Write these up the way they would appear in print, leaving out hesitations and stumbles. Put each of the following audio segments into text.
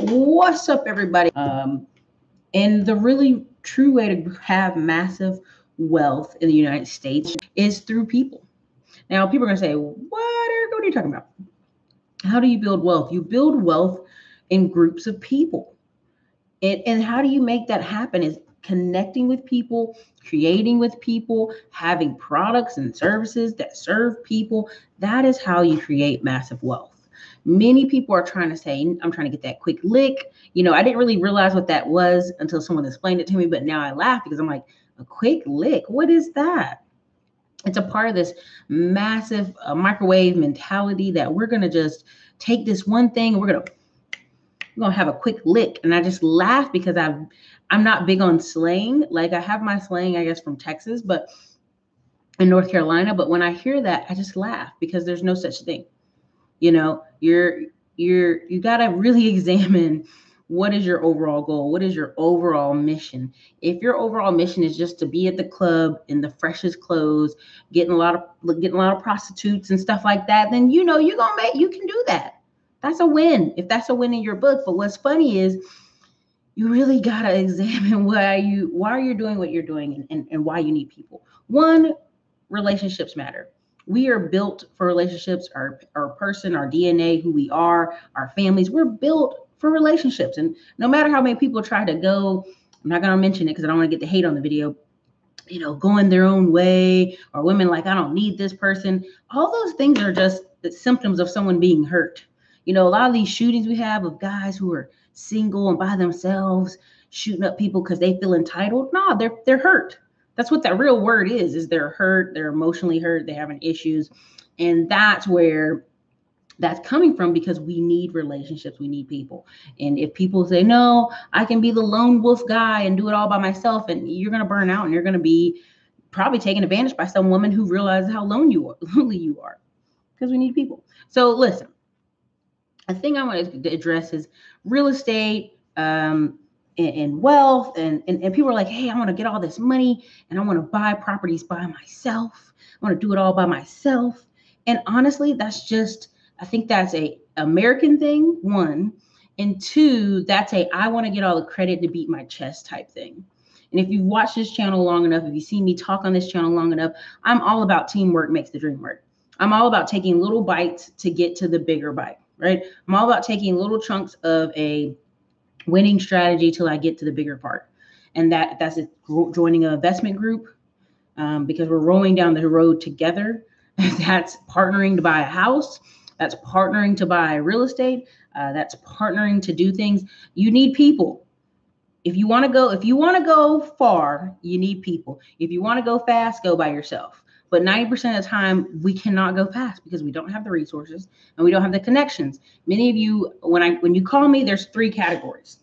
What's up, everybody? And the really true way to have massive wealth in the United States is through people. Now, people are going to say, what, Erica? What are you talking about? How do you build wealth? You build wealth in groups of people. And how do you make that happen is connecting with people, creating with people, having products and services that serve people. That is how you create massive wealth. Many people are trying to say, I'm trying to get that quick lick. I didn't really realize what that was until someone explained it to me, but now I laugh because I'm like, a quick lick? What is that? It's a part of this massive microwave mentality that we're going to just take this one thing and we're going to have a quick lick. And I just laugh because I'm not big on slang. Like I have my slang, I guess, from Texas, but in North Carolina. But when I hear that, I just laugh because there's no such thing. You got to really examine what is your overall goal? What is your overall mission? If your overall mission is just to be at the club in the freshest clothes, getting a lot of prostitutes and stuff like that, then you can do that. That's a win. If that's a win in your book. But what's funny is you really got to examine why you're doing what you're doing and why you need people. One, relationships matter. We are built for relationships, our person, our DNA, who we are, our families. We're built for relationships. And no matter how many people try to go, I'm not going to mention it because I don't want to get the hate on the video, going their own way, or women like, I don't need this person. All those things are just the symptoms of someone being hurt. A lot of these shootings we have of guys who are single and by themselves shooting up people because they feel entitled. No, they're hurt. That's what that real word is they're hurt. They're emotionally hurt. They're having issues. And that's where that's coming from, because we need relationships. We need people. And if people say, no, I can be the lone wolf guy and do it all by myself, and you're going to burn out and you're going to be probably taken advantage by some woman who realizes how lonely you are, because we need people. So listen, a thing I want to address is real estate, and wealth, and people are like, hey, I want to get all this money and I want to buy properties by myself. I want to do it all by myself. And honestly, I think that's a American thing, one, and two, that's I want to get all the credit to beat my chest type thing. And if you've watched this channel long enough, if you've seen me talk on this channel long enough, I'm all about teamwork makes the dream work. I'm all about taking little bites to get to the bigger bite, right? I'm all about taking little chunks of a winning strategy till I get to the bigger part. And that's joining an investment group, because we're rolling down the road together. That's partnering to buy a house. That's partnering to buy real estate. That's partnering to do things. You need people. If you want to go far, you need people. If you want to go fast, go by yourself. But 90% of the time, we cannot go fast because we don't have the resources and we don't have the connections. Many of you, when you call me, there's 3 categories.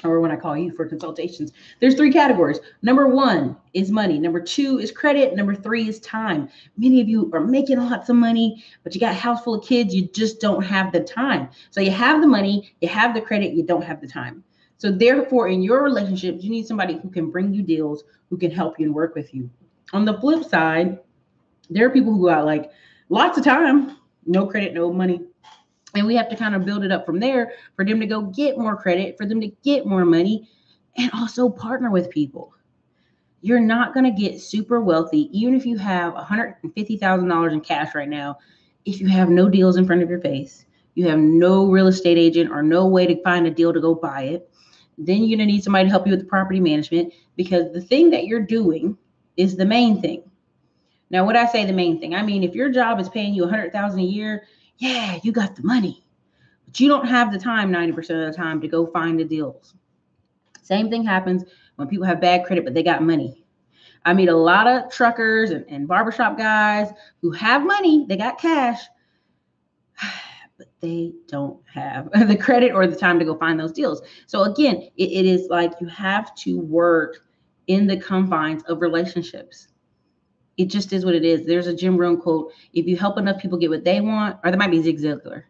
Or when I call you for consultations, there's 3 categories. Number 1 is money. Number 2 is credit. Number 3 is time. Many of you are making lots of money, but you got a house full of kids. You just don't have the time. So you have the money, you have the credit, you don't have the time. So therefore, in your relationships, you need somebody who can bring you deals, who can help you and work with you. On the flip side, there are people who got like lots of time, no credit, no money. And we have to kind of build it up from there for them to go get more credit, for them to get more money, and also partner with people. You're not going to get super wealthy, even if you have $150,000 in cash right now, if you have no deals in front of your face, you have no real estate agent or no way to find a deal to go buy it. Then you're going to need somebody to help you with the property management, because the thing that you're doing is the main thing. Now, when I say the main thing, I mean, if your job is paying you $100,000 a year, yeah, you got the money, but you don't have the time 90% of the time to go find the deals. Same thing happens when people have bad credit, but they got money. I meet a lot of truckers and barbershop guys who have money, they got cash, but they don't have the credit or the time to go find those deals. So again, it is like you have to work in the confines of relationships. It just is what it is. There's a Jim Rohn quote: if you help enough people get what they want, or that might be Zig Ziglar.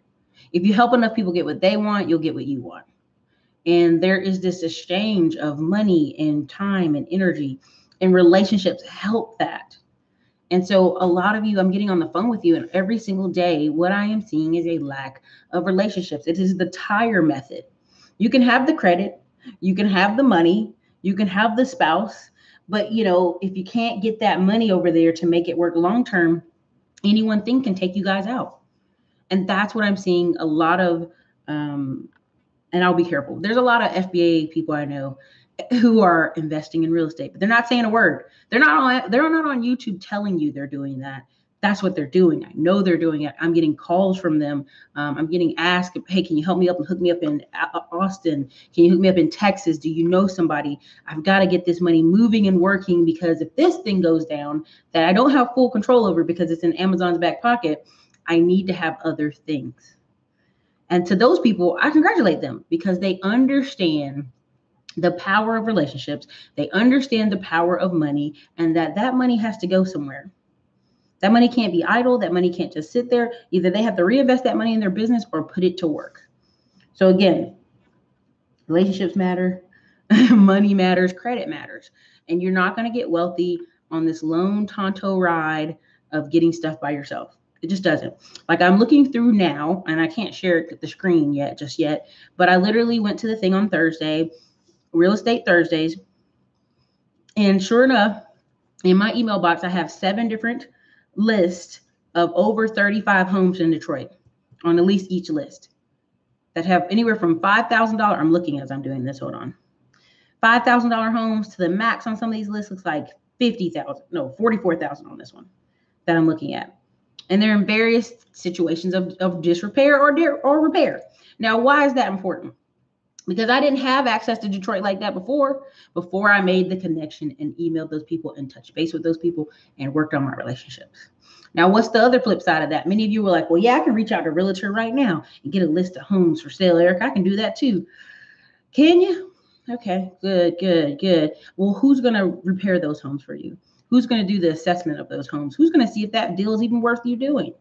If you help enough people get what they want, you'll get what you want. And there is this exchange of money and time and energy, and relationships help that. And so a lot of you, I'm getting on the phone with you, and every single day, what I am seeing is a lack of relationships. It is the tire method. You can have the credit, you can have the money, you can have the spouse, but if you can't get that money over there to make it work long term, any one thing can take you guys out. And that's what I'm seeing a lot of. And I'll be careful. There's a lot of FBA people I know who are investing in real estate, but they're not saying a word. They're not on YouTube telling you they're doing that. That's what they're doing. I know they're doing it. I'm getting calls from them. I'm getting asked, hey, can you help me up and hook me up in Austin? Can you hook me up in Texas? Do you know somebody? I've got to get this money moving and working, because if this thing goes down that I don't have full control over because it's in Amazon's back pocket, I need to have other things. And to those people, I congratulate them, because they understand the power of relationships. They understand the power of money, and that money has to go somewhere. That money can't be idle. That money can't just sit there. Either they have to reinvest that money in their business or put it to work. So again, relationships matter, money matters, credit matters. And you're not going to get wealthy on this lone Tonto ride of getting stuff by yourself. It just doesn't. Like, I'm looking through now, and I can't share the screen just yet, but I literally went to the thing on Thursday, Real Estate Thursdays. And sure enough, in my email box, I have 7 different lists of over 35 homes in Detroit on at least each list that have anywhere from $5,000. I'm looking as I'm doing this. Hold on. $5,000 homes to the max on some of these lists looks like 50,000. No, 44,000 on this one that I'm looking at. And they're in various situations of disrepair or repair. Now, why is that important? Because I didn't have access to Detroit like that before I made the connection and emailed those people and touched base with those people and worked on my relationships. Now, what's the other flip side of that? Many of you were like, well, yeah, I can reach out to a realtor right now and get a list of homes for sale. Ericka, I can do that too. Can you? Okay, good. Well, who's going to repair those homes for you? Who's going to do the assessment of those homes? Who's going to see if that deal is even worth you doing?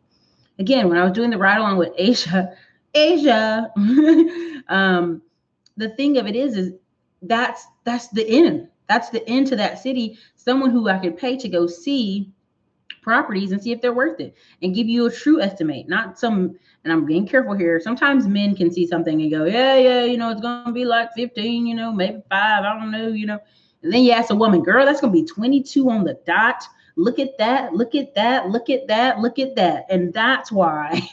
Again, when I was doing the ride along with Asia, the thing of it is that's the end. That's the end to that city. Someone who I could pay to go see properties and see if they're worth it and give you a true estimate, not some. And I'm being careful here. Sometimes men can see something and go, yeah, it's going to be like 15, maybe 5. I don't know, And then you ask a woman, girl, that's going to be 22 on the dot. Look at that. Look at that. Look at that. Look at that. And that's why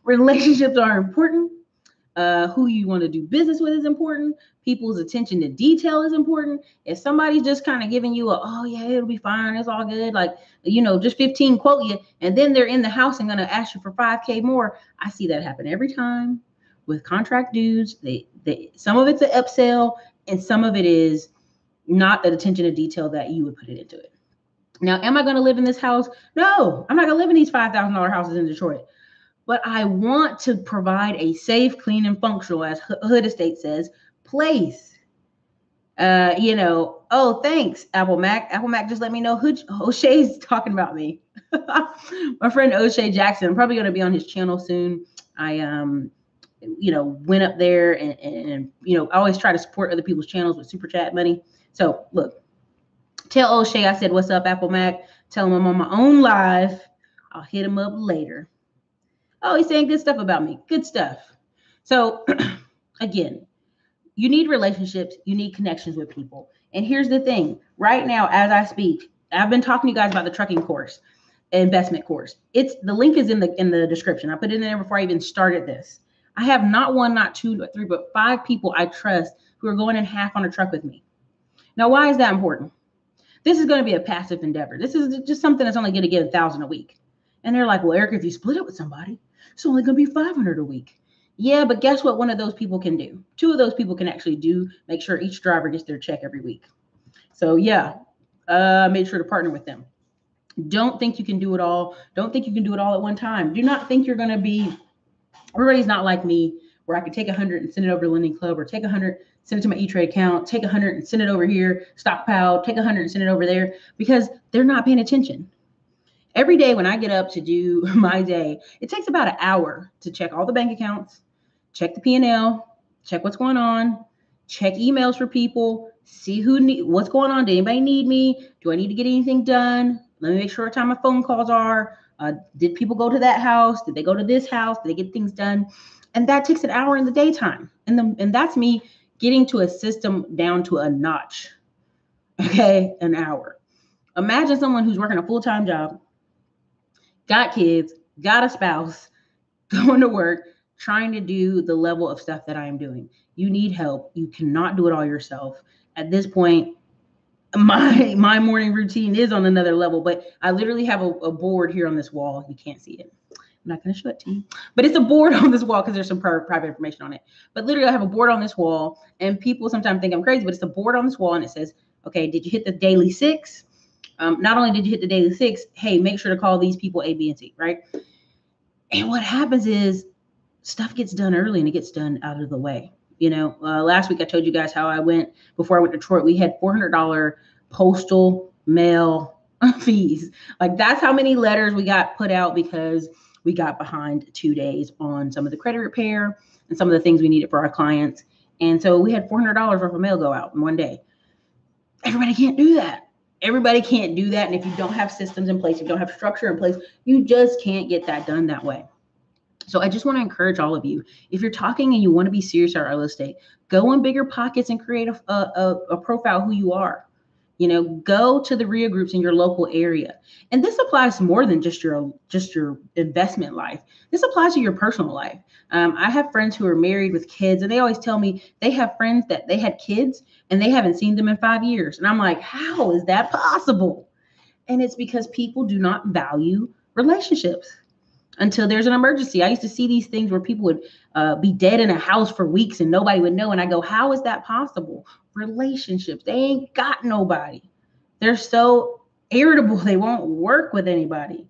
relationships are important. Who you want to do business with is important. People's attention to detail is important. If somebody's just kind of giving you oh yeah, it'll be fine, it's all good, like, just 15 quote you, and then they're in the house and going to ask you for $5,000 more. I see that happen every time with contract dudes. They some of it's an upsell, and some of it is not the attention to detail that you would put it into it. Now, am I going to live in this house? No, I'm not going to live in these $5,000 houses in Detroit. But I want to provide a safe, clean, and functional, as Hood Estate says, place. Oh, thanks, Apple Mac. Apple Mac just let me know O'Shea's talking about me. My friend O'Shea Jackson, I'm probably going to be on his channel soon. I went up there and I always try to support other people's channels with super chat money. So look, tell O'Shea I said, what's up, Apple Mac? Tell him I'm on my own live. I'll hit him up later. Oh, he's saying good stuff about me. Good stuff. So again, you need relationships. You need connections with people. And here's the thing. Right now, as I speak, I've been talking to you guys about the trucking course, investment course. The link is in the description. I put it in there before I even started this. I have not 1, not 2, not 3, but 5 people I trust who are going in half on a truck with me. Now, why is that important? This is going to be a passive endeavor. This is just something that's only going to get $1,000 a week. And they're like, well, Ericka, if you split it with somebody, it's only going to be $500 a week. Yeah, but guess what? One of those people can do. 2 of those people can actually make sure each driver gets their check every week. So yeah, made sure to partner with them. Don't think you can do it all. Don't think you can do it all at one time. Do not think you're going to be, everybody's not like me, where I could take 100 and send it over to Lending Club, or take 100, send it to my E-Trade account, take 100 and send it over here, stockpile, take 100 and send it over there, because they're not paying attention. Every day when I get up to do my day, it takes about an hour to check all the bank accounts, check the P&L, check what's going on, check emails for people, see what's going on. Did anybody need me? Do I need to get anything done? Let me make sure what time my phone calls are. Did people go to that house? Did they go to this house? Did they get things done? And that takes an hour in the daytime. And that's me getting to a system down to a notch. Okay, an hour. Imagine someone who's working a full-time job, got kids, got a spouse, going to work, trying to do the level of stuff that I am doing. You need help. You cannot do it all yourself. At this point, my morning routine is on another level, but I literally have a board here on this wall. You can't see it. I'm not going to show it to you, but it's a board on this wall because there's some private information on it. But literally, I have a board on this wall, and people sometimes think I'm crazy, but it's a board on this wall, and it says, okay, did you hit the daily 6? Not only did you hit the daily 6, hey, make sure to call these people A, B, and C, right? And what happens is stuff gets done early and it gets done out of the way. Last week I told you guys how before I went to Detroit, we had $400 postal mail fees. Like that's how many letters we got put out because we got behind 2 days on some of the credit repair and some of the things we needed for our clients. And so we had $400 worth of mail go out in one day. Everybody can't do that. Everybody can't do that. And if you don't have systems in place, if you don't have structure in place, you just can't get that done that way. So I just want to encourage all of you, if you're talking and you want to be serious about real estate, go in bigger pockets and create a profile who you are. Go to the RIA groups in your local area. And this applies to more than just your investment life. This applies to your personal life. I have friends who are married with kids, and they always tell me they have friends that they had kids and they haven't seen them in 5 years. And I'm like, how is that possible? And it's because people do not value relationships until there's an emergency. I used to see these things where people would be dead in a house for weeks and nobody would know. And I go, how is that possible? Relationships. They ain't got nobody. They're so irritable. They won't work with anybody.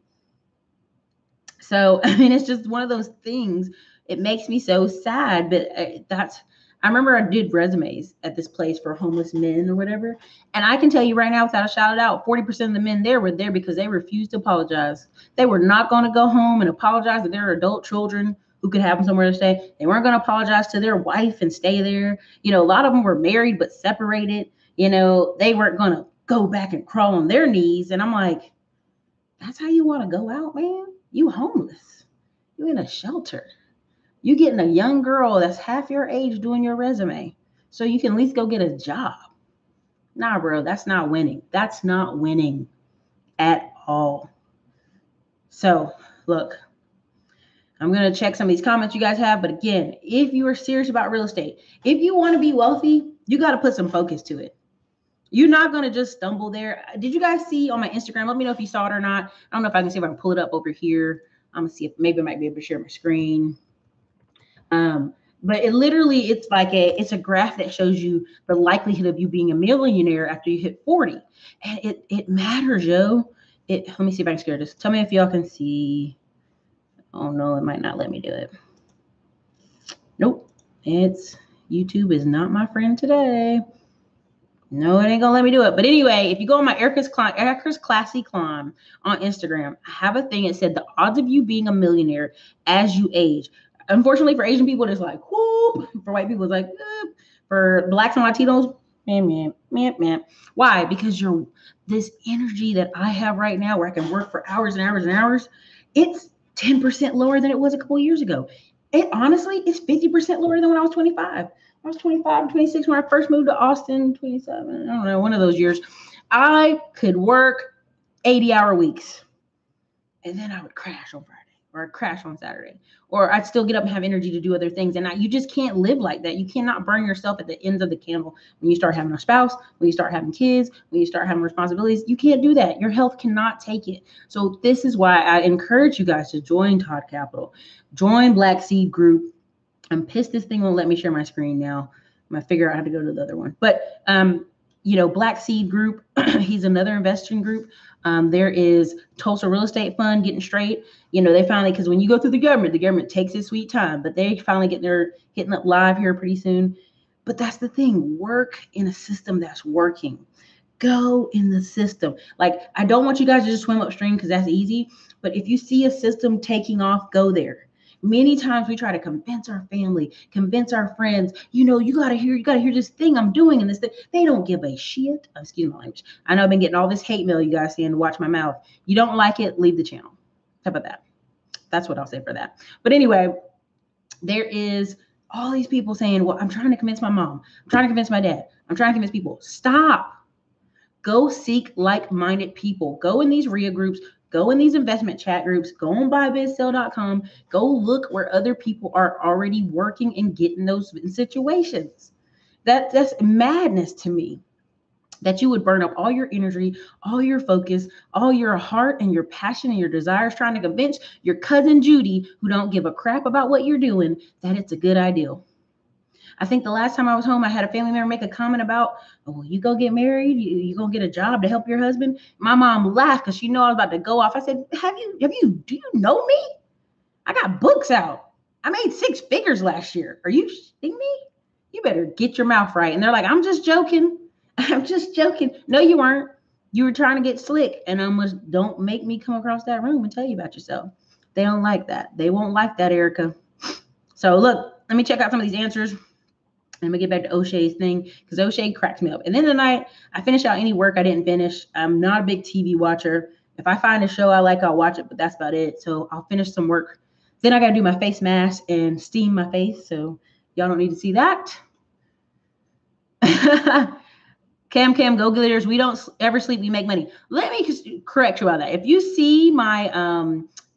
So, it's just one of those things. It makes me so sad, but I remember I did resumes at this place for homeless men or whatever. And I can tell you right now, without a shout out, 40% of the men there were there because they refused to apologize. They were not going to go home and apologize to their adult children who could have them somewhere to stay. They weren't going to apologize to their wife and stay there. A lot of them were married but separated. They weren't going to go back and crawl on their knees. And I'm like, that's how you want to go out, man? You homeless. You in a shelter. You getting a young girl that's half your age doing your resume so you can at least go get a job. Nah, bro, that's not winning. That's not winning at all. So, look, I'm going to check some of these comments you guys have. But again, if you are serious about real estate, if you want to be wealthy, you got to put some focus to it. You're not going to just stumble there. Did you guys see on my Instagram? Let me know if you saw it or not. I don't know if I can see if I can pull it up over here. I'm going to see if maybe I might be able to share my screen. But it's like it's a graph that shows you the likelihood of you being a millionaire after you hit 40. And it matters, yo. Let me see if I can share this. Tell me if y'all can see. Oh no, it might not let me do it. Nope. YouTube is not my friend today. No, it ain't gonna let me do it. But anyway, if you go on my Ericka's Classy Climb on Instagram, I have a thing that said the odds of you being a millionaire as you age. Unfortunately, for Asian people, it's like, whoop. For white people, it's like, for blacks and Latinos, man. Why? Because this energy that I have right now where I can work for hours and hours and hours, it's 10% lower than it was a couple of years ago. It honestly is 50% lower than when I was 25. I was 25, 26 when I first moved to Austin, 27, I don't know, one of those years. I could work 80-hour weeks, and then I would crash on Friday. Or I'd crash on Saturday, or I'd still get up and have energy to do other things. And you just can't live like that. You cannot burn yourself at the ends of the candle when you start having a spouse, when you start having kids, when you start having responsibilities. You can't do that. Your health cannot take it. So this is why I encourage you guys to join Todd Capital, join Black Seed Group. I'm pissed this thing won't let me share my screen now. I'm gonna figure out how to go to the other one. But Black Seed Group, he's another investing group. There is Tulsa Real Estate Fund, getting straight. They finally, because when you go through the government takes its sweet time, but they finally hitting up live here pretty soon. But that's the thing, work in a system that's working. Go in the system. Like, I don't want you guys to just swim upstream because that's easy. But if you see a system taking off, go there. Many times we try to convince our family, convince our friends, you gotta hear this thing I'm doing and this thing. They don't give a shit. Excuse my language. I know I've been getting all this hate mail, you guys saying to watch my mouth. You don't like it, leave the channel. How about that? That's what I'll say for that. But anyway, There is all these people saying, well, I'm trying to convince my mom. I'm trying to convince my dad. I'm trying to convince people. Stop. Go seek like-minded people. Go in these RIA groups. Go in these investment chat groups. Go on buybizsell.com. Go look where other people are already working and getting those situations. That's madness to me, that you would burn up all your energy, all your focus, all your heart and your passion and your desires trying to convince your cousin Judy, who don't give a crap about what you're doing, that it's a good idea. I think the last time I was home, I had a family member make a comment about, oh, you go get married, you gonna get a job to help your husband. My mom laughed because she knew I was about to go off. I said, do you know me? I got books out. I made 6 figures last year. Are you shitting me? You better get your mouth right. And they're like, I'm just joking. I'm just joking. No, you weren't. You were trying to get slick. And almost don't make me come across that room and tell you about yourself. They don't like that. They won't like that, Ericka. So look, let me check out some of these answers. I'm gonna get back to O'Shea's thing because O'Shea cracks me up. And then tonight, I finish out any work I didn't finish. I'm not a big TV watcher. If I find a show I like, I'll watch it, but that's about it. So I'll finish some work. Then I gotta do my face mask and steam my face. So y'all don't need to see that. Cam, go getters. We don't ever sleep. We make money. Let me correct you about that. If you see my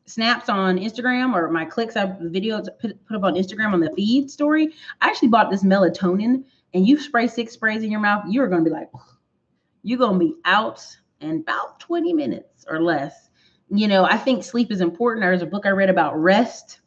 snaps on Instagram or my clicks, videos put up on Instagram on the feed story, I actually bought this melatonin, and you spray 6 sprays in your mouth, you're going to be like, you're going to be out in about 20 minutes or less. You know, I think sleep is important. There's a book I read about rest.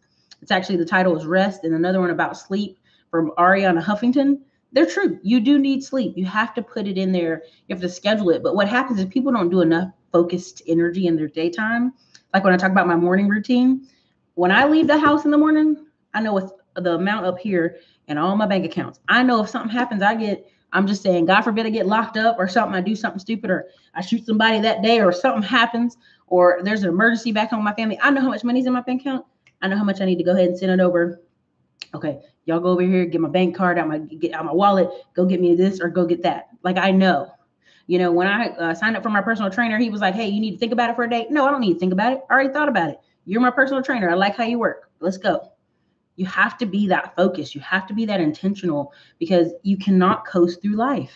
It's actually, the title is Rest, and another one about sleep from Ariana Huffington. They're true. You do need sleep. You have to put it in there. You have to schedule it. But what happens is people don't do enough focused energy in their daytime. Like when I talk about my morning routine, when I leave the house in the morning, I know what's the amount up here and all my bank accounts. I know if something happens, I'm just saying, God forbid I get locked up or something, I do something stupid, or I shoot somebody that day, or something happens, or there's an emergency back home with my family. I know how much money's in my bank account. I know how much I need to go ahead and send it over. Okay, y'all go over here, get my bank card out my wallet, go get me this or go get that. Like, I know. You know, when I signed up for my personal trainer, he was like, hey, you need to think about it for a day. No, I don't need to think about it. I already thought about it. You're my personal trainer. I like how you work. Let's go. You have to be that focused. You have to be that intentional, because you cannot coast through life.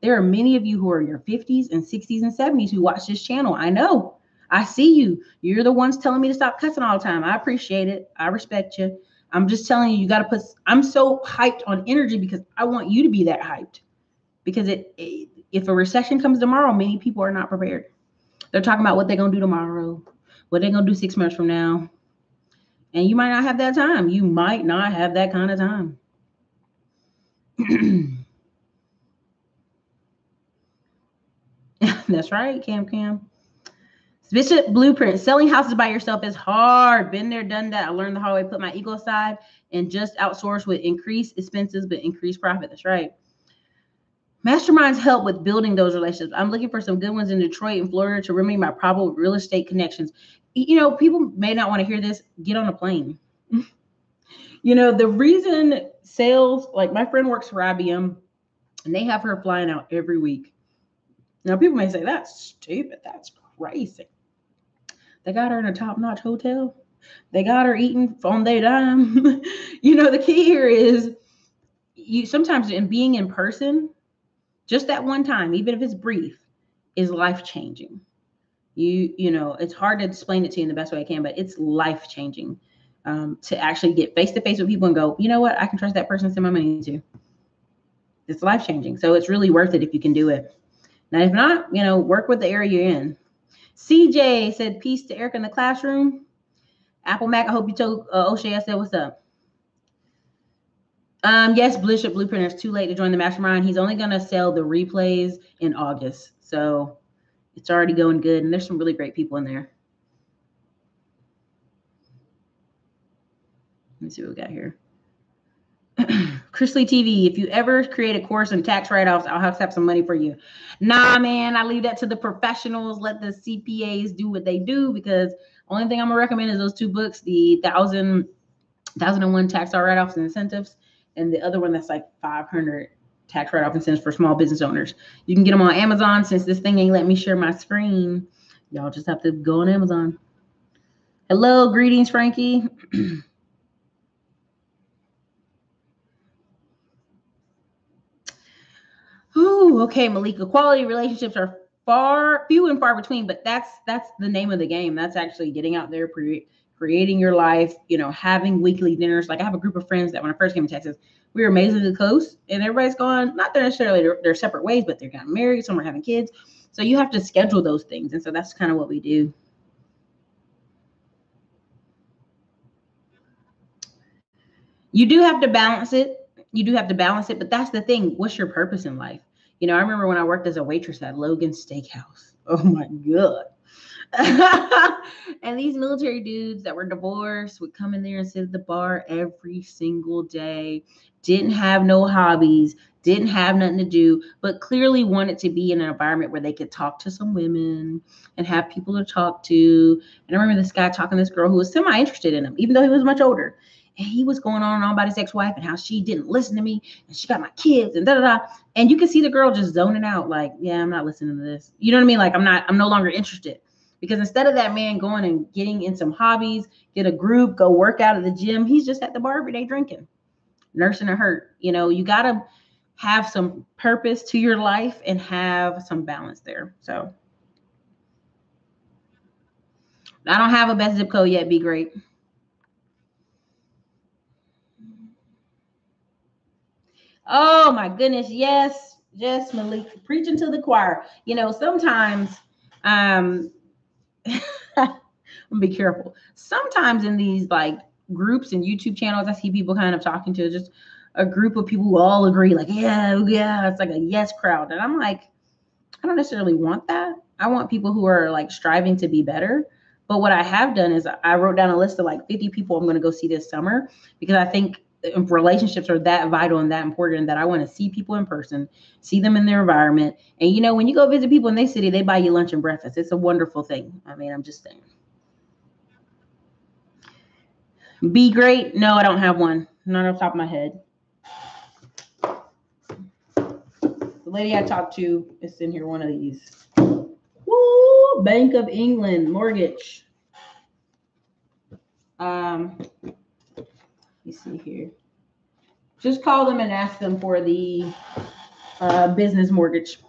There are many of you who are in your 50s and 60s and 70s who watch this channel. I know. I see you. You're the ones telling me to stop cussing all the time. I appreciate it. I respect you. I'm just telling you, you got to I'm so hyped on energy because I want you to be that hyped. Because if a recession comes tomorrow, many people are not prepared. They're talking about what they're going to do tomorrow, what they're going to do 6 months from now. And you might not have that time. You might not have that kind of time. That's right, Cam. Bishop Blueprint. Selling houses by yourself is hard. Been there, done that. I learned the hard way. Put my ego aside and just outsource with increased expenses but increased profit. That's right. Masterminds help with building those relationships. I'm looking for some good ones in Detroit and Florida to remedy my problem with real estate connections. You know, people may not want to hear this. Get on a plane. You know, the reason sales, like my friend works for IBM, and they have her flying out every week. Now, people may say, that's stupid. That's crazy. They got her in a top-notch hotel. They got her eating on their dime. You know, the key here is you sometimes in being in person, just that one time, even if it's brief, is life-changing. You know, it's hard to explain it to you in the best way I can, but it's life-changing to actually get face-to-face with people and go, you know what, I can trust that person to send my money to. It's life-changing. So it's really worth it if you can do it. Now, if not, you know, work with the area you're in. CJ said, peace to Ericka in the classroom. Apple Mac, I hope you told O'Shea I said, what's up? Yes, Bishop Blueprint, it's too late to join the mastermind. He's only going to sell the replays in August. So it's already going good. And there's some really great people in there. Let me see what we got here. Chrisley TV, if you ever create a course on tax write-offs, I'll have to have some money for you. Nah, man, I leave that to the professionals. Let the CPAs do what they do, because only thing I'm gonna recommend is those 2 books, the 1001 tax write-offs and incentives, and the other one that's like 500 tax write-off incentives for small business owners. You can get them on Amazon. Since this thing ain't let me share my screen, y'all just have to go on Amazon. Hello, greetings, Frankie. Ooh, okay, Malika. Quality relationships are few and far between, but that's the name of the game. That's actually getting out there, creating your life. Having weekly dinners. Like I have a group of friends that when I first came to Texas, we were amazingly close, and everybody's gone. Not that necessarily they're separate ways, but they're getting married. Some are having kids, so you have to schedule those things, and so that's kind of what we do. You do have to balance it. You do have to balance it, but that's the thing. What's your purpose in life? I remember when I worked as a waitress at Logan's Steakhouse. Oh my God. And these military dudes that were divorced would come in there and sit at the bar every single day, didn't have no hobbies, didn't have nothing to do, but clearly wanted to be in an environment where they could talk to some women and have people to talk to. And I remember this guy talking to this girl who was semi interested in him, even though he was much older. And he was going on and on about his ex-wife and how she didn't listen to me and she got my kids and da da da. And you can see the girl just zoning out, like, yeah, I'm not listening to this. You know what I mean? Like I'm no longer interested. Because instead of that man going and getting in some hobbies, get a group, go work out at the gym, he's just at the bar every day drinking, nursing a hurt. You gotta have some purpose to your life and have some balance there. So I don't have a best zip code yet. Be great. Oh my goodness, yes, Malik, preaching to the choir. Sometimes, um, be careful. Sometimes in these like groups and YouTube channels, I see people kind of talking to just a group of people who all agree, like, yeah, yeah, it's like a yes crowd, and I'm like, I don't necessarily want that. I want people who are like striving to be better. But what I have done is I wrote down a list of like 50 people I'm going to go see this summer because I think relationships are that vital and that important that I want to see people in person, see them in their environment. And when you go visit people in their city, they buy you lunch and breakfast. It's a wonderful thing. I mean, I'm just saying. Be great. No, I don't have one. Not off the top of my head. The lady I talked to is in here, one of these. Woo! Bank of England mortgage. Let me see here. Just call them and ask them for the business mortgage.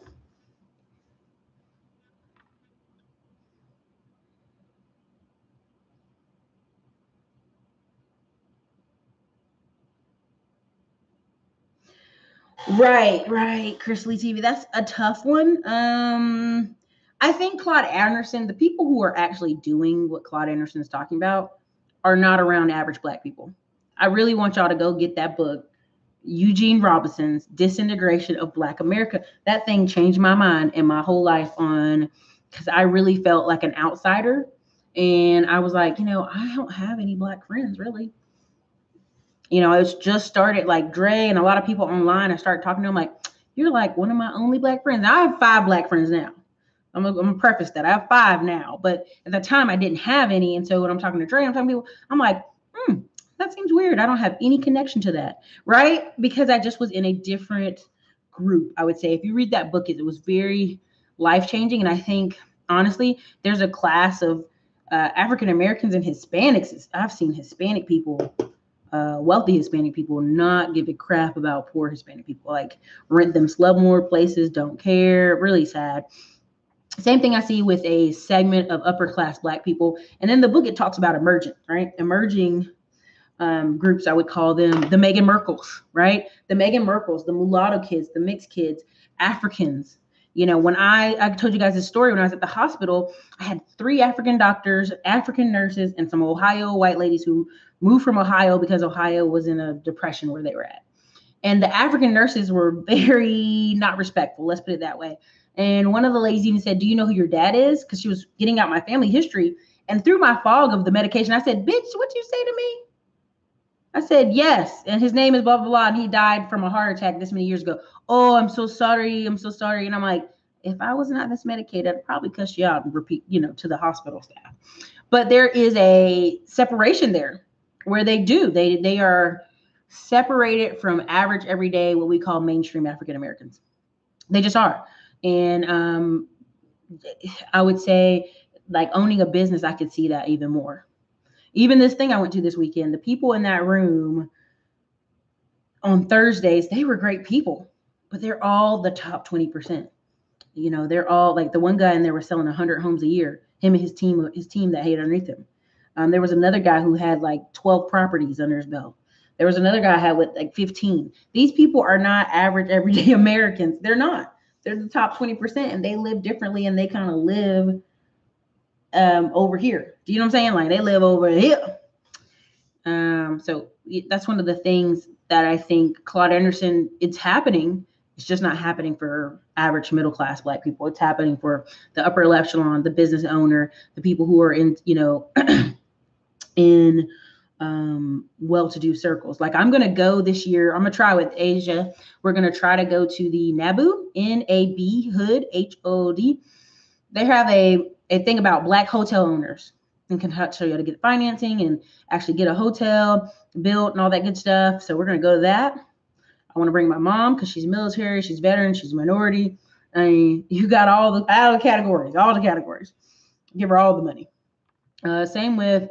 Right. Chris Lee TV. That's a tough one. I think Claude Anderson, the people who are actually doing what Claude Anderson is talking about, are not around average Black people. I really want y'all to go get that book, Eugene Robinson's Disintegration of Black America. That thing changed my mind and my whole life on, because I really felt like an outsider. And I was like, I don't have any Black friends really. It's just started like Dre and a lot of people online. I started talking to them like, you're like one of my only Black friends. I have 5 Black friends now. I'm gonna preface that. I have 5 now, but at the time I didn't have any. And so when I'm talking to Dre, I'm talking to people, I'm like, that seems weird. I don't have any connection to that, right? Because I just was in a different group. I would say if you read that book, it was very life-changing. And I think, honestly, there's a class of African Americans and Hispanics. I've seen Hispanic people, wealthy Hispanic people, not give a crap about poor Hispanic people. Like rent them slumlord places, don't care. Really sad. Same thing I see with a segment of upper class Black people. And then the book, it talks about emerging, right? Emerging groups, I would call them the Meghan Merkles, right? The Meghan Merkles, the mulatto kids, the mixed kids, Africans. When I told you guys this story, when I was at the hospital, I had 3 African doctors, African nurses, and some Ohio white ladies who moved from Ohio because Ohio was in a depression where they were at. And the African nurses were very not respectful, let's put it that way. And one of the ladies even said, do you know who your dad is? Because she was getting out my family history. And through my fog of the medication, I said, bitch, what you say to me? I said, yes. And his name is blah, blah, blah. And he died from a heart attack this many years ago. Oh, I'm so sorry. I'm so sorry. And I'm like, if I was not this medicated, I'd probably cuss you out and repeat, to the hospital staff. But there is a separation there where they are separated from average everyday, what we call mainstream African Americans. They just are. And I would say, like owning a business, I could see that even more. Even this thing I went to this weekend, the people in that room on Thursdays, they were great people. but they're all the top 20%. You know, they're all like the one guy in there was selling 100 homes a year. Him and his team that had underneath him. There was another guy who had like 12 properties under his belt. There was another guy who had with like 15. These people are not average everyday Americans. They're not. They're the top 20%, and they live differently, and they kind of live over here. Do you know what I'm saying? Like they live over here. So that's one of the things that I think Claude Anderson, it's happening. It's just not happening for average middle class Black people. It's happening for the upper echelon, the business owner, the people who are in, you know, in well-to-do circles. Like I'm going to go this year. I'm going to try with Asia. We're going to try to go to the NABU, N-A-B, Hood, H-O-D. They have a thing about Black hotel owners and can show you how to get financing and actually get a hotel built and all that good stuff. So we're going to go to that. I want to bring my mom because she's military, she's veteran, she's a minority. I mean, you got all the categories. Give her all the money. Same with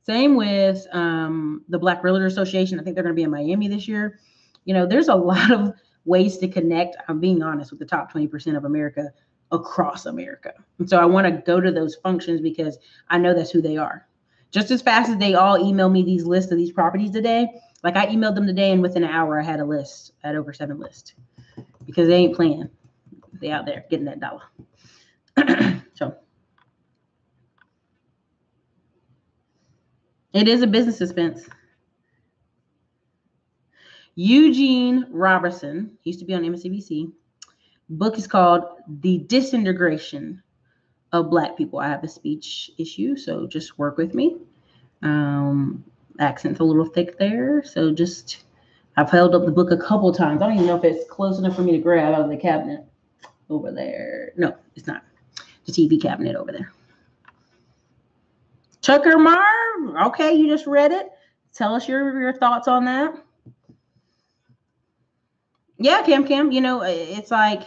the Black Realtor Association. I think they're going to be in Miami this year. You know, there's a lot of ways to connect. I'm being honest with the top 20% of America across America. And so I want to go to those functions because I know that's who they are. Just as fast as they all email me these lists of these properties today, like I emailed them today and within an hour I had a list. I had over 7 lists because they ain't playing. They out there getting that dollar. So it is a business expense. Eugene Robertson used to be on MSNBC. Book is called The Disintegration of Black People. I have a speech issue, so just work with me. Accent's a little thick there, so just I've held up the book a couple times. I don't even know if it's close enough for me to grab out of the cabinet over there. No, it's not. The TV cabinet over there. Tucker Marv, okay, you just read it. Tell us your thoughts on that. Yeah, Cam, you know, it's like,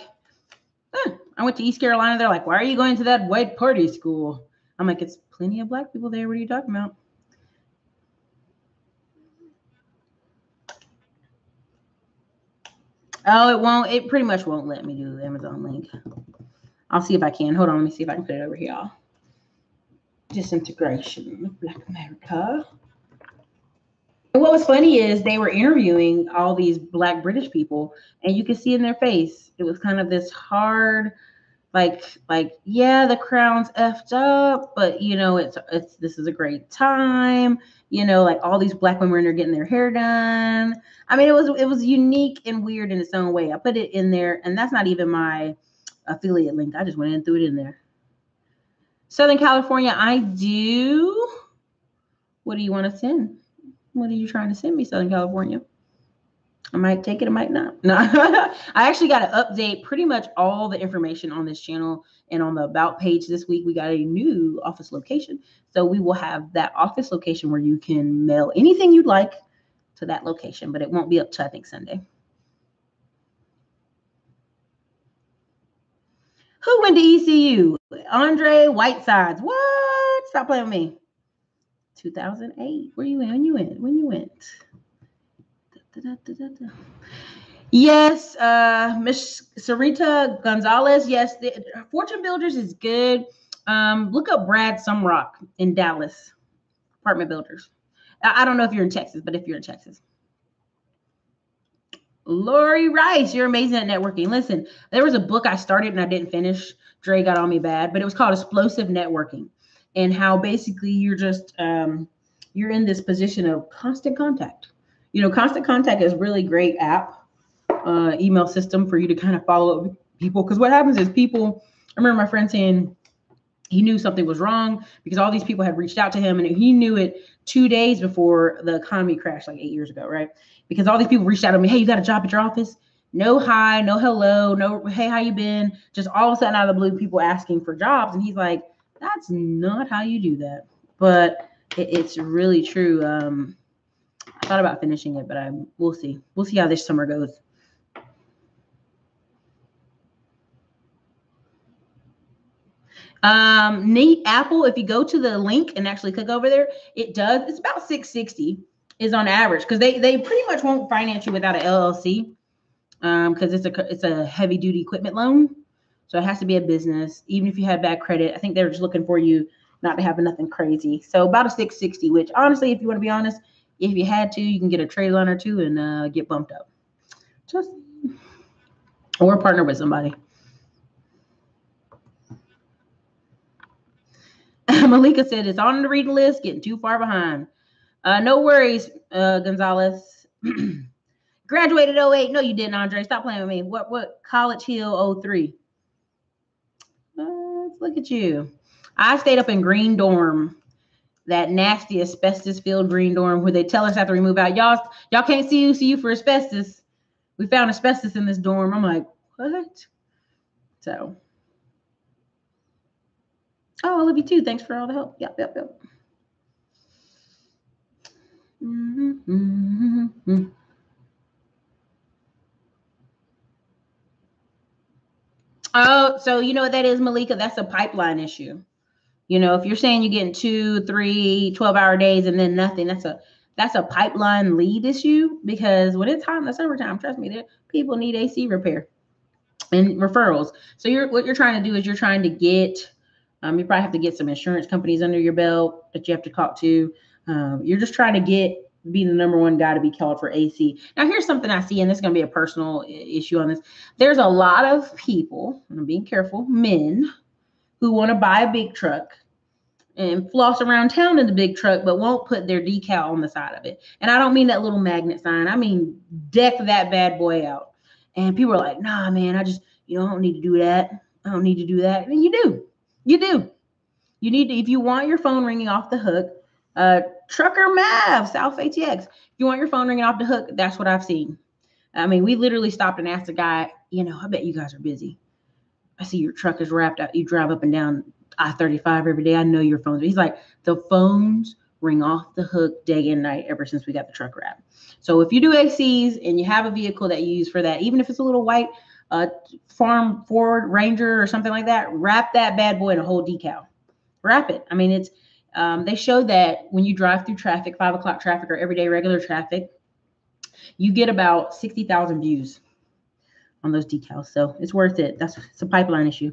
I went to East Carolina. They're like, why are you going to that white party school? I'm like, it's plenty of Black people there. What are you talking about? Oh, it pretty much won't let me do the Amazon link. I'll see if I can. Hold on, let me see if I can put it over here, y'all. Disintegration of Black America. And what was funny is they were interviewing all these Black British people, and you could see in their face, it was kind of this hard, like, yeah, the crown's effed up, but you know, this is a great time. You know, like all these Black women are getting their hair done. I mean, it was unique and weird in its own way. I put it in there, and that's not even my affiliate link. I just went in and threw it in there. Southern California, I do. What do you want to send? What are you trying to send me, Southern California? I might take it, I might not. No, I actually got to update pretty much all the information on this channel and on the About page this week. We got a new office location. So we will have that office location where you can mail anything you'd like to that location, but it won't be up to, I think, Sunday. Who went to ECU? Andre Whitesides. What? Stop playing with me. 2008. Where you went? When you went? Yes, Miss Sarita Gonzalez. Yes, the Fortune Builders is good. Look up Brad Sumrock in Dallas. Apartment Builders. I don't know if you're in Texas, but if you're in Texas. Lori Rice, you're amazing at networking. Listen, there was a book I started and I didn't finish. Dre got on me bad, but it was called Explosive Networking, and how basically you're just you're in this position of constant contact. You know, Constant Contact is a really great app, email system for you to kind of follow up with people. Because what happens is people, I remember my friend saying he knew something was wrong because all these people had reached out to him, and he knew it 2 days before the economy crashed like 8 years ago, right? Because all these people reached out to me, hey, you got a job at your office? No hi, no hello, no hey, how you been? Just all of a sudden out of the blue, people asking for jobs. And he's like, that's not how you do that. But it's really true. I thought about finishing it, but we'll see. We'll see how this summer goes. Neat Apple, if you go to the link and actually click over there, it's about $660 is on average, because they pretty much won't finance you without an LLC. because it's a heavy duty equipment loan. So it has to be a business. Even if you have bad credit, I think they're just looking for you not to have nothing crazy. So about a 660, which honestly, if you want to be honest, if you had to, you can get a trade line or two and get bumped up. Just or partner with somebody. Malika said it's on the reading list, getting too far behind. No worries, Gonzalez. Graduated 08. No, you didn't, Andre. Stop playing with me. What College Hill 03? Let's look at you. I stayed up in Green Dorm, that nasty asbestos-filled Green Dorm where they tell us have to remove out. Y'all can't see you for asbestos. We found asbestos in this dorm. I'm like, what? So, oh, I love you too. Thanks for all the help. Yep. Mm-hmm. Oh, so you know what that is, Malika? That's a pipeline issue. If you're saying you're getting 2, 3, 12-hour days and then nothing, that's a pipeline lead issue because when it's hot in the summertime, trust me, people need AC repair and referrals. So what you're trying to do is you're trying to get, you probably have to get some insurance companies under your belt that you have to talk to. You're just trying to be the number one guy to be called for AC. Now, here's something I see, and this is going to be a personal issue on this. There's a lot of people, and I'm being careful, men who want to buy a big truck and floss around town in the big truck, but won't put their decal on the side of it. And I don't mean that little magnet sign. I mean, deck that bad boy out. And people are like, nah, man, I don't need to do that. I don't need to do that. And you do. You need to, if you want your phone ringing off the hook, Trucker Mav, South ATX. If you want your phone ringing off the hook, that's what I've seen. I mean, we literally stopped and asked the guy, I bet you guys are busy. I see your truck is wrapped out. You drive up and down I-35 every day. I know your phones. He's like, the phones ring off the hook day and night ever since we got the truck wrapped. So if you do ACs and you have a vehicle that you use for that, even if it's a little white farm Ford Ranger or something like that, wrap that bad boy in a whole decal. Wrap it. I mean, it's they show that when you drive through traffic, 5 o'clock traffic or everyday regular traffic, you get about 60,000 views on those decals. So it's worth it. It's a pipeline issue.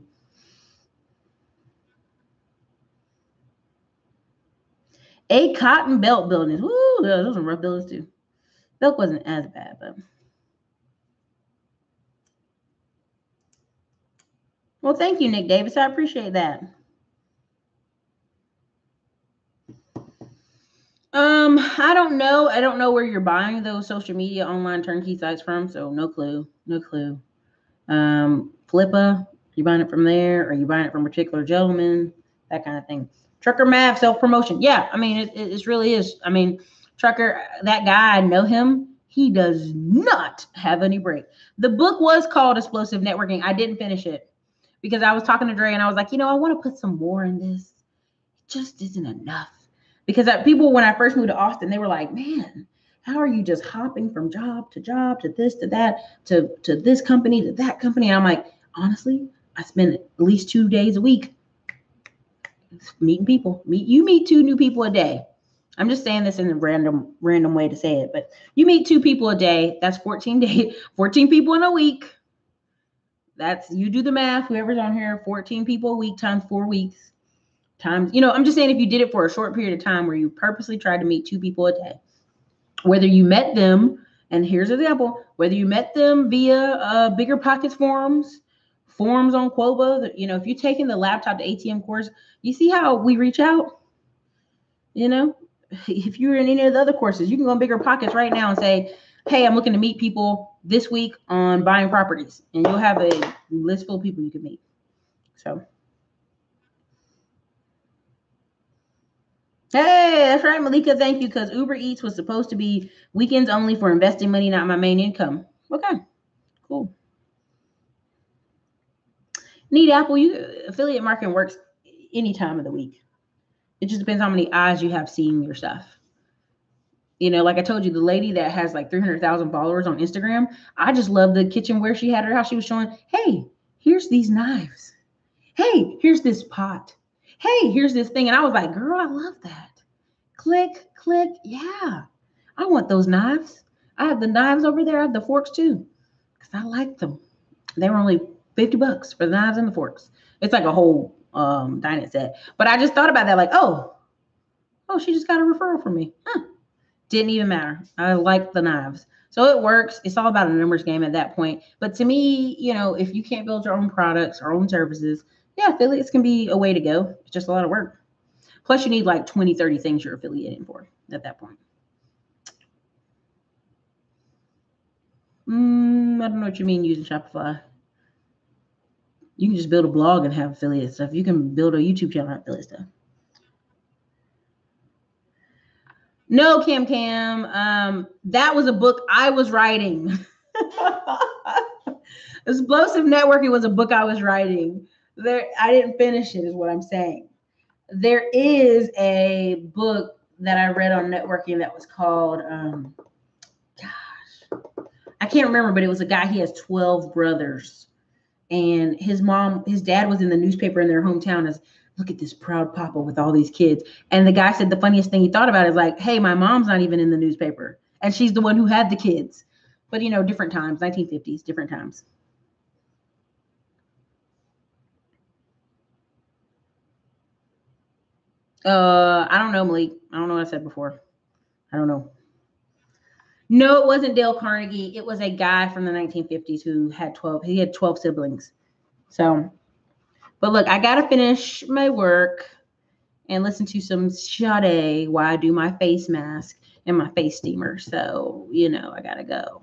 A cotton belt buildings. Woo, those are rough buildings too. Belk wasn't as bad, but. Well, thank you, Nick Davis. I appreciate that. I don't know. I don't know where you're buying those social media online turnkey sites from, so no clue. Flippa, you buying it from there, or you buying it from a particular gentleman, that kind of thing. Trucker Mav self-promotion. Yeah, I mean, it really is. I mean, Trucker, that guy, I know him. He does not have any break. The book was called Explosive Networking. I didn't finish it because I was talking to Dre and I was like, I want to put some more in this. It just isn't enough. Because people, when I first moved to Austin, they were like, man, how are you just hopping from job to this, to that, to this company, to that company? And I'm like, honestly, I spend at least 2 days a week meeting people. You meet 2 new people a day. I'm just saying this in a random way to say it, but you meet 2 people a day. That's 14 days, 14 people in a week. You do the math, whoever's on here, 14 people a week times 4 weeks. Times, I'm just saying if you did it for a short period of time where you purposely tried to meet 2 people a day, whether you met them, and here's an example, whether you met them via Bigger Pockets forums on Quoba, if you're taking the laptop to ATM course, you see how we reach out, if you're in any of the other courses, you can go on Bigger Pockets right now and say, hey, I'm looking to meet people this week on buying properties, and you'll have a list full of people you can meet. So. Hey, that's right, Malika. Thank you. Because Uber Eats was supposed to be weekends only for investing money, not my main income. Okay, cool. Neat Apple. Affiliate marketing works any time of the week. It just depends how many eyes you have seeing your stuff. Like I told you, the lady that has like 300,000 followers on Instagram, I just love the kitchenware she had her house. She was showing, hey, here's these knives. Hey, here's this pot. Hey, here's this thing. And I was like, girl, I love that. Click. Yeah. I want those knives. I have the knives over there. I have the forks too. because I liked them. They were only $50 for the knives and the forks. It's like a whole dining set. But I just thought about that, like, oh, she just got a referral from me. Huh. Didn't even matter. I like the knives. So it works. It's all about a numbers game at that point. But to me, if you can't build your own products or own services, yeah, affiliates can be a way to go. It's just a lot of work. Plus, you need like 20, 30 things you're affiliating for at that point. I don't know what you mean using Shopify. You can just build a blog and have affiliate stuff. You can build a YouTube channel and affiliate stuff. No, Cam. That was a book I was writing. Explosive Networking was a book I was writing. I didn't finish it, is what I'm saying. There is a book that I read on networking that was called, I can't remember, but it was a guy, he has 12 brothers. And his dad was in the newspaper in their hometown as, look at this proud papa with all these kids. And the guy said the funniest thing he thought about is like, hey, my mom's not even in the newspaper. And she's the one who had the kids. But, different times, 1950s, different times. I don't know, Malik. I don't know what I said before. I don't know. No, it wasn't Dale Carnegie. It was a guy from the 1950s who had 12. He had 12 siblings. So, but look, I got to finish my work and listen to some Sade while I do my face mask and my face steamer. So, I got to go.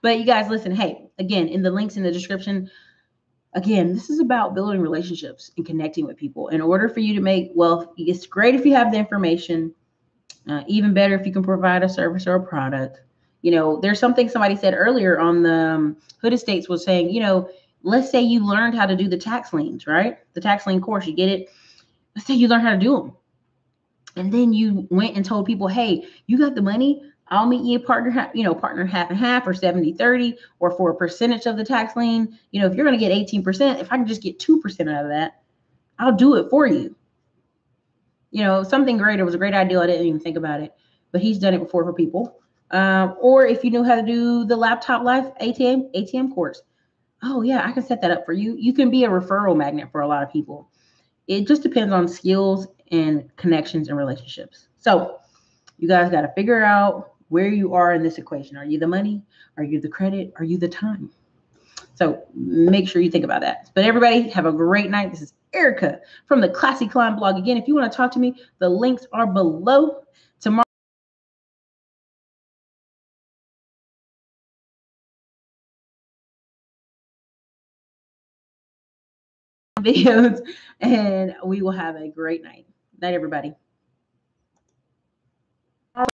But you guys, listen, hey, again, in the links in the description, again, this is about building relationships and connecting with people. In order for you to make wealth, it's great if you have the information. Even better if you can provide a service or a product. There's something somebody said earlier on the Hood Estates was saying, let's say you learned how to do the tax liens, right? The tax lien course, you get it. Let's say you learned how to do them. And then you went and told people, hey, you got the money. I'll meet you a partner half and half or 70-30 or for a percentage of the tax lien. If you're going to get 18%, if I can just get 2% out of that, I'll do it for you. Something great. It was a great idea. I didn't even think about it, but he's done it before for people. Or if you know how to do the laptop life ATM course. Oh yeah, I can set that up for you. You can be a referral magnet for a lot of people. It just depends on skills and connections and relationships. So you guys got to figure out where you are in this equation. Are you the money? Are you the credit? Are you the time? So make sure you think about that. But everybody have a great night. This is Ericka from the Classy Climb blog. Again, if you want to talk to me, the links are below. Tomorrow videos, and we will have a great night. Night, everybody.